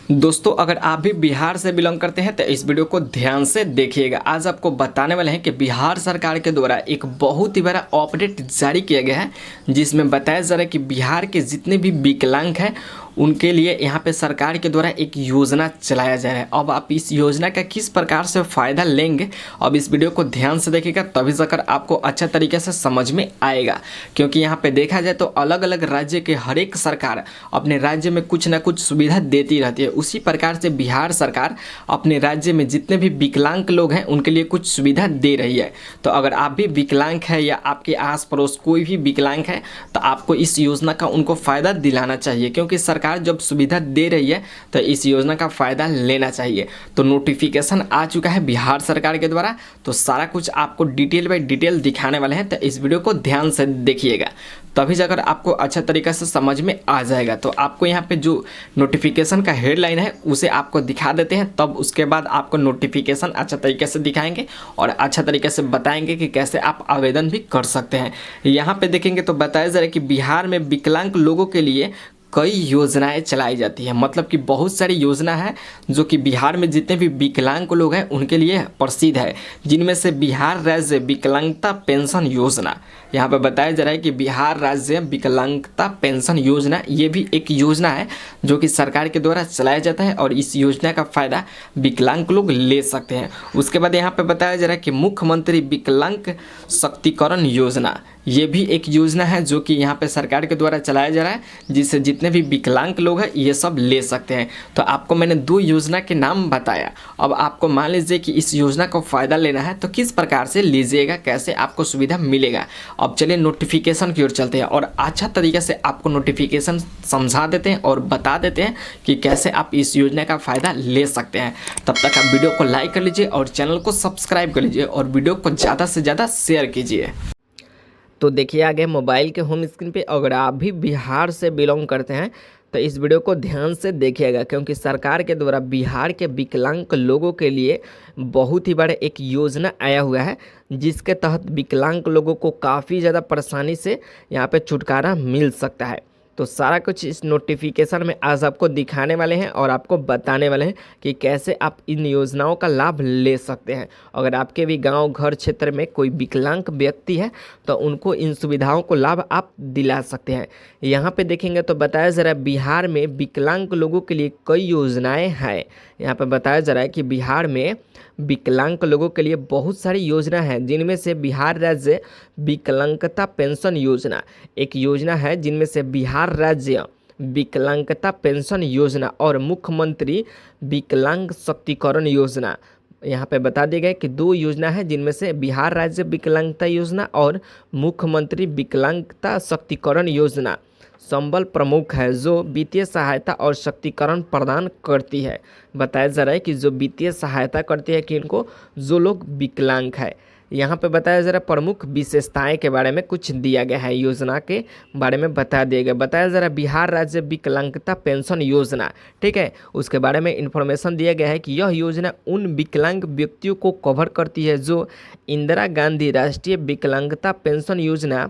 दोस्तों, अगर आप भी बिहार से बिलोंग करते हैं तो इस वीडियो को ध्यान से देखिएगा। आज आपको बताने वाले हैं कि बिहार सरकार के द्वारा एक बहुत ही बड़ा अपडेट जारी किया गया है, जिसमें बताया जा रहा है कि बिहार के जितने भी विकलांग हैं उनके लिए यहाँ पे सरकार के द्वारा एक योजना चलाया जा रहा है। अब आप इस योजना का किस प्रकार से फ़ायदा लेंगे, अब इस वीडियो को ध्यान से देखिएगा, तभी जाकर आपको अच्छा तरीके से समझ में आएगा। क्योंकि यहाँ पे देखा जाए तो अलग अलग राज्य के हर एक सरकार अपने राज्य में कुछ ना कुछ सुविधा देती रहती है। उसी प्रकार से बिहार सरकार अपने राज्य में जितने भी विकलांग लोग हैं उनके लिए कुछ सुविधा दे रही है। तो अगर आप भी विकलांग है या आपके आस पड़ोस कोई भी विकलांग है तो आपको इस योजना का उनको फ़ायदा दिलाना चाहिए, क्योंकि सरकार जब सुविधा दे रही है तो इस योजना का फ़ायदा लेना चाहिए। तो नोटिफिकेशन आ चुका है बिहार सरकार के द्वारा, तो सारा कुछ आपको डिटेल बाय डिटेल दिखाने वाले हैं। तो इस वीडियो को ध्यान से देखिएगा, तभी जाकर आपको अच्छा तरीक़े से समझ में आ जाएगा। तो आपको यहाँ पे जो नोटिफिकेशन का हेडलाइन है उसे आपको दिखा देते हैं, तब उसके बाद आपको नोटिफिकेशन अच्छा तरीके से दिखाएंगे और अच्छा तरीके से बताएंगे कि कैसे आप आवेदन भी कर सकते हैं। यहाँ पे देखेंगे तो बताया जा रहा है कि बिहार में विकलांग लोगों के लिए कई योजनाएं चलाई जाती हैं। मतलब कि बहुत सारी योजना है जो कि बिहार में जितने भी विकलांग लोग हैं उनके लिए प्रसिद्ध है, जिनमें से बिहार राज्य विकलांगता पेंशन योजना, यहाँ पर बताया जा रहा है कि बिहार राज्य विकलांगता पेंशन योजना ये भी एक योजना है जो कि सरकार के द्वारा चलाया जाता है और इस योजना का फ़ायदा विकलांग लोग ले सकते हैं। उसके बाद यहाँ पे बताया जा रहा है कि मुख्यमंत्री विकलांग सशक्तिकरण योजना, ये भी एक योजना है जो कि यहाँ पे सरकार के द्वारा चलाया जा रहा है, जिससे जितने भी विकलांग लोग हैं ये सब ले सकते हैं। तो आपको मैंने दो योजना के नाम बताया। अब आपको मान लीजिए कि इस योजना को फ़ायदा लेना है तो किस प्रकार से लीजिएगा, कैसे आपको सुविधा मिलेगा। अब चलिए नोटिफिकेशन की ओर चलते हैं और अच्छा तरीके से आपको नोटिफिकेशन समझा देते हैं और बता देते हैं कि कैसे आप इस योजना का फ़ायदा ले सकते हैं। तब तक आप वीडियो को लाइक कर लीजिए और चैनल को सब्सक्राइब कर लीजिए और वीडियो को ज़्यादा से ज़्यादा शेयर कीजिए। तो देखिए आगे मोबाइल के होम स्क्रीन पे, अगर आप भी बिहार से बिलोंग करते हैं तो इस वीडियो को ध्यान से देखिएगा, क्योंकि सरकार के द्वारा बिहार के विकलांग लोगों के लिए बहुत ही बड़ा एक योजना आया हुआ है, जिसके तहत विकलांग लोगों को काफ़ी ज़्यादा परेशानी से यहाँ पे छुटकारा मिल सकता है। तो सारा कुछ इस नोटिफिकेशन में आज आपको दिखाने वाले हैं और आपको बताने वाले हैं कि कैसे आप इन योजनाओं का लाभ ले सकते हैं। अगर आपके भी गांव घर क्षेत्र में कोई विकलांग व्यक्ति है तो उनको इन सुविधाओं को लाभ आप दिला सकते हैं। यहाँ पे देखेंगे तो बताया जा रहा है बिहार में विकलांग लोगों के लिए कई योजनाएँ हैं। यहाँ पे बताया जा रहा है कि बिहार में विकलांग लोगों के लिए बहुत सारी योजना है, जिनमें से बिहार राज्य विकलांगता पेंशन योजना एक योजना है, जिनमें से बिहार राज्य विकलांगता पेंशन योजना और मुख्यमंत्री विकलांग सशक्तिकरण योजना, यहाँ पे बता दिया गया कि दो योजना है, जिनमें से बिहार राज्य विकलांगता योजना और मुख्यमंत्री विकलांगता सशक्तिकरण योजना संबल प्रमुख है, जो वित्तीय सहायता और सशक्तिकरण प्रदान करती है। बताया जा रहा है कि जो वित्तीय सहायता करती है कि इनको जो लोग विकलांग है। यहाँ पे बताया जा रहा है प्रमुख विशेषताएं के बारे में कुछ दिया गया है, योजना के बारे में बता दिया गया। बताया जा रहा है बिहार राज्य विकलांगता पेंशन योजना, ठीक है, उसके बारे में इंफॉर्मेशन दिया गया है कि यह योजना उन विकलांग व्यक्तियों को कवर करती है जो इंदिरा गांधी राष्ट्रीय विकलांगता पेंशन योजना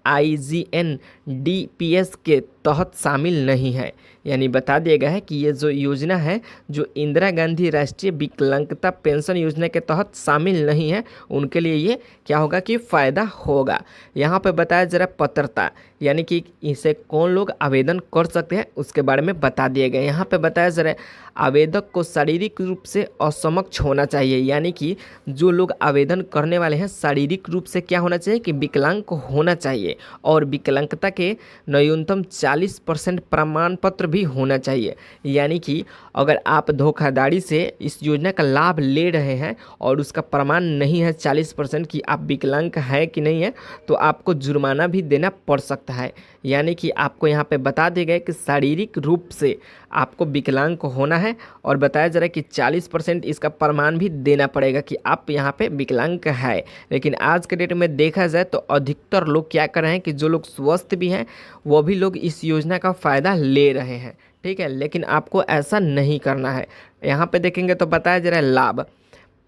IGNDPS के तहत शामिल नहीं है। यानी बता दिया गया है कि ये जो योजना है जो इंदिरा गांधी राष्ट्रीय विकलांगता पेंशन योजना के तहत शामिल नहीं है, उनके लिए ये क्या होगा कि फ़ायदा होगा। यहाँ पे बताया जा रहा है पात्रता, यानी कि इसे कौन लोग आवेदन कर सकते हैं उसके बारे में बता दिया गया। यहाँ पे बताया जा रहा है आवेदक को शारीरिक रूप से असक्षम होना चाहिए, यानी कि जो लोग आवेदन करने वाले हैं शारीरिक रूप से क्या होना चाहिए कि विकलांग होना चाहिए, और विकलांगता के न्यूनतम 40% प्रमाण पत्र भी होना चाहिए। यानी कि अगर आप धोखाधड़ी से इस योजना का लाभ ले रहे हैं और उसका प्रमाण नहीं है 40% कि आप विकलांग है कि नहीं है, तो आपको जुर्माना भी देना पड़ सकता है। यानी कि आपको यहाँ पे बता दिया गया कि शारीरिक रूप से आपको विकलांग होना है, और बताया जा रहा है कि 40% इसका प्रमाण भी देना पड़ेगा कि आप यहाँ पे विकलांग है। लेकिन आज के डेट में देखा जाए तो अधिकतर लोग क्या कर रहे हैं कि जो लोग स्वस्थ भी हैं वो भी लोग इस योजना का फ़ायदा ले रहे हैं, ठीक है, लेकिन आपको ऐसा नहीं करना है। यहाँ पे देखेंगे तो बताया जा रहा है लाभ,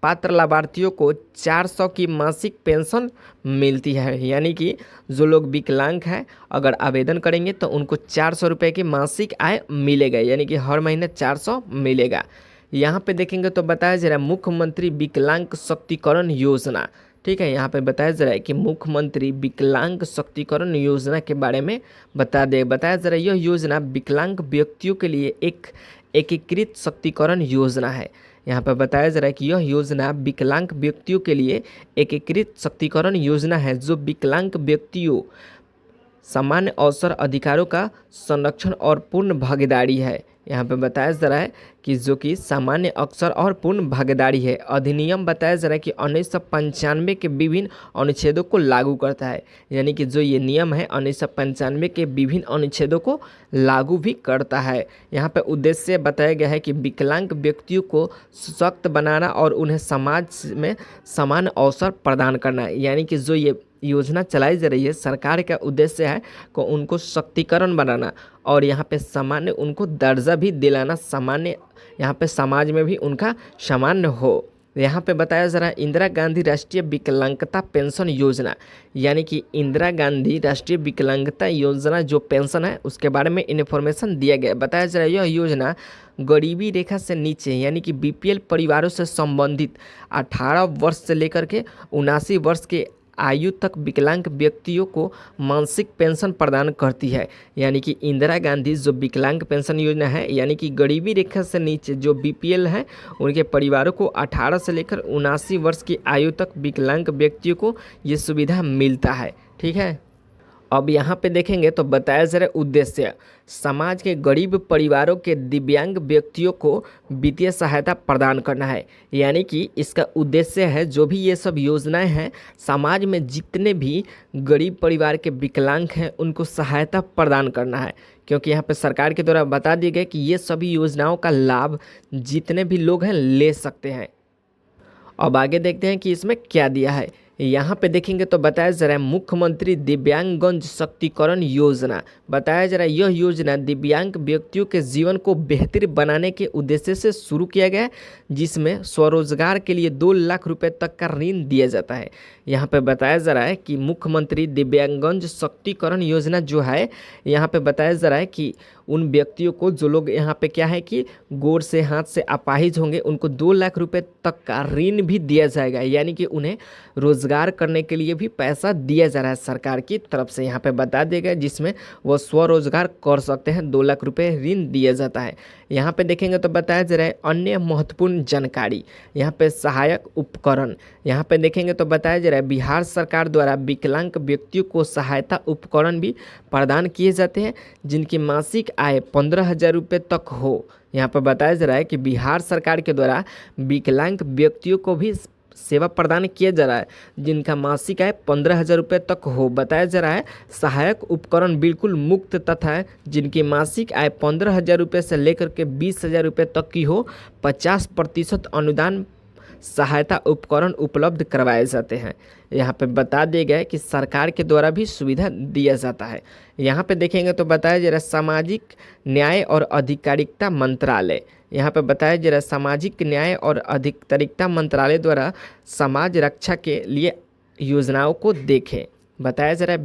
पात्र लाभार्थियों को 400 की मासिक पेंशन मिलती है। यानी कि जो लोग विकलांग हैं अगर आवेदन करेंगे तो उनको 400 रुपये की मासिक आय मिलेगा, यानी कि हर महीने 400 मिलेगा। यहाँ पे देखेंगे तो बताया जा रहा है मुख्यमंत्री विकलांग सशक्तिकरण योजना। ठीक है, यहाँ पे बताया जा रहा है कि मुख्यमंत्री विकलांग सशक्तिकरण योजना के बारे में बताया जा रहा है। यह योजना विकलांग व्यक्तियों के लिए एक एकीकृत सशक्तिकरण योजना है। यहाँ पर बताया जा रहा है कि यह योजना विकलांग व्यक्तियों के लिए एकीकृत सशक्तिकरण योजना है जो विकलांग व्यक्तियों सामान्य अवसर अधिकारों का संरक्षण और पूर्ण भागीदारी है। यहाँ पे बताया जा रहा है कि जो कि सामान्य अवसर और पूर्ण भागीदारी है। अधिनियम बताया जा रहा है कि 1995 के विभिन्न अनुच्छेदों को लागू करता है, यानी कि जो ये नियम है 1995 के विभिन्न अनुच्छेदों को लागू भी करता है। यहाँ पे उद्देश्य बताया गया है कि विकलांग व्यक्तियों को सशक्त बनाना और उन्हें समाज में समान अवसर प्रदान करना, यानी कि जो ये योजना चलाई जा रही है सरकार का उद्देश्य है को उनको सशक्तिकरण बनाना और यहाँ पे सामान्य उनको दर्जा भी दिलाना, सामान्य यहाँ पे समाज में भी उनका सामान्य हो। यहाँ पे बताया जा रहा है इंदिरा गांधी राष्ट्रीय विकलांगता पेंशन योजना, यानी कि इंदिरा गांधी राष्ट्रीय विकलांगता योजना जो पेंशन है उसके बारे में इन्फॉर्मेशन दिया गया। बताया जा रहा है यह योजना गरीबी रेखा से नीचे यानी कि बीपीएल परिवारों से संबंधित 18 वर्ष से लेकर के 79 वर्ष के आयु तक विकलांग व्यक्तियों को मासिक पेंशन प्रदान करती है। यानी कि इंदिरा गांधी जो विकलांग पेंशन योजना है, यानी कि गरीबी रेखा से नीचे जो बीपीएल है उनके परिवारों को 18 से लेकर 79 वर्ष की आयु तक विकलांग व्यक्तियों को ये सुविधा मिलता है। ठीक है, अब यहाँ पे देखेंगे तो बताया जा रहा है उद्देश्य समाज के गरीब परिवारों के दिव्यांग व्यक्तियों को वित्तीय सहायता प्रदान करना है। यानी कि इसका उद्देश्य है जो भी ये सब योजनाएं हैं समाज में जितने भी गरीब परिवार के विकलांग हैं उनको सहायता प्रदान करना है, क्योंकि यहाँ पे सरकार के द्वारा बता दिए गए कि ये सभी योजनाओं का लाभ जितने भी लोग हैं ले सकते हैं। अब आगे देखते हैं कि इसमें क्या दिया है। यहाँ पे देखेंगे तो बताया जा रहा है मुख्यमंत्री दिव्यांगजन सशक्तिकरण योजना। बताया जा रहा है यह योजना दिव्यांग व्यक्तियों के जीवन को बेहतर बनाने के उद्देश्य से शुरू किया गया है, जिसमें स्वरोजगार के लिए 2 लाख रुपए तक का ऋण दिया जाता है। यहाँ पे बताया जा रहा है कि मुख्यमंत्री दिव्यांगजन सशक्तिकरण योजना जो है यहाँ पे बताया जा रहा है कि उन व्यक्तियों को जो लोग यहाँ पे क्या है कि गोर से हाथ से अपाहिज होंगे उनको 2 लाख रुपए तक का ऋण भी दिया जाएगा, यानी कि उन्हें रोजगार करने के लिए भी पैसा दिया जा रहा है सरकार की तरफ से। यहाँ पे बता दिया गया जिसमें वो स्वरोजगार कर सकते हैं, 2 लाख रुपए ऋण दिया जाता है। यहाँ पे देखेंगे तो बताया जा रहा है अन्य महत्वपूर्ण जानकारी, यहाँ पे सहायक उपकरण। यहाँ पे देखेंगे तो बताया जा रहा है बिहार सरकार द्वारा विकलांग व्यक्तियों को सहायता उपकरण भी प्रदान किए जाते हैं जिनकी मासिक आय 15,000 रुपये तक हो। यहाँ पर बताया जा रहा है कि बिहार सरकार के द्वारा विकलांग व्यक्तियों को भी सेवा प्रदान किया जा रहा है जिनका मासिक आय 15,000 रुपये तक हो। बताया जा रहा है सहायक उपकरण बिल्कुल मुफ्त तथा जिनकी मासिक आय 15,000 रुपये से लेकर के 20,000 रुपये तक की हो 50% अनुदान सहायता उपकरण उपलब्ध करवाए जाते हैं। यहाँ पे बता दिया गया है कि सरकार के द्वारा भी सुविधा दिया जाता है। यहाँ पे देखेंगे तो बताया जा रहा है सामाजिक न्याय और अधिकारिता मंत्रालय। यहाँ पे बताया जा रहा है सामाजिक न्याय और अधिकारिता मंत्रालय द्वारा समाज रक्षा के लिए योजनाओं को देखें। बताया जा रहा है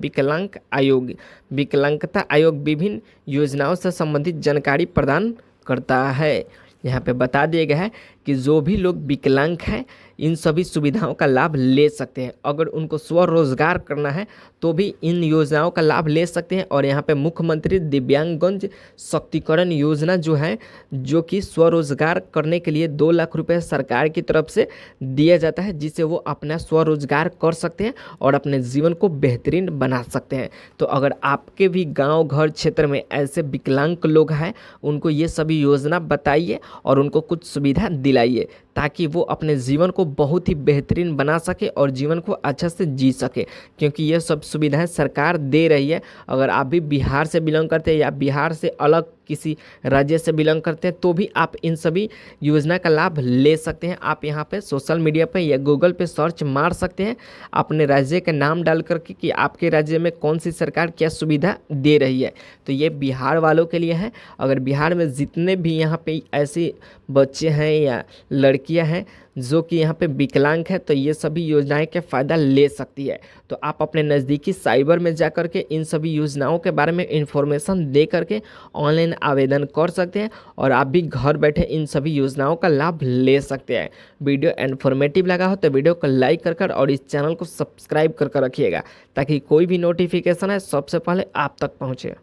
विकलांगता आयोग विभिन्न योजनाओं से संबंधित जानकारी प्रदान करता है। यहाँ पे बता दिया गया है कि जो भी लोग विकलांग हैं इन सभी सुविधाओं का लाभ ले सकते हैं। अगर उनको स्वरोजगार करना है तो भी इन योजनाओं का लाभ ले सकते हैं। और यहाँ पे मुख्यमंत्री दिव्यांगजन सशक्तिकरण योजना जो है जो कि स्वरोजगार करने के लिए 2 लाख रुपए सरकार की तरफ से दिया जाता है, जिससे वो अपना स्वरोजगार कर सकते हैं और अपने जीवन को बेहतरीन बना सकते हैं। तो अगर आपके भी गाँव घर क्षेत्र में ऐसे विकलांग लोग हैं उनको ये सभी योजना बताइए और उनको कुछ सुविधा दिलाइए ताकि वो अपने जीवन को बहुत ही बेहतरीन बना सके और जीवन को अच्छा से जी सके, क्योंकि ये सब सुविधाएं सरकार दे रही है। अगर आप भी बिहार से बिलोंग करते हैं या बिहार से अलग किसी राज्य से बिलोंग करते हैं तो भी आप इन सभी योजना का लाभ ले सकते हैं। आप यहाँ पे सोशल मीडिया पे या गूगल पे सर्च मार सकते हैं अपने राज्य का नाम डाल करके कि आपके राज्य में कौन सी सरकार क्या सुविधा दे रही है। तो ये बिहार वालों के लिए है। अगर बिहार में जितने भी यहाँ पे ऐसे बच्चे हैं या लड़के लड़कियां हैं जो कि यहाँ पे विकलांग है, तो ये सभी योजनाएं के फ़ायदा ले सकती है। तो आप अपने नज़दीकी साइबर में जा करके इन सभी योजनाओं के बारे में इंफॉर्मेशन दे करके ऑनलाइन आवेदन कर सकते हैं और आप भी घर बैठे इन सभी योजनाओं का लाभ ले सकते हैं। वीडियो इन्फॉर्मेटिव लगा हो तो वीडियो को लाइक कर और इस चैनल को सब्सक्राइब कर रखिएगा ताकि कोई भी नोटिफिकेशन है सबसे पहले आप तक पहुँचे।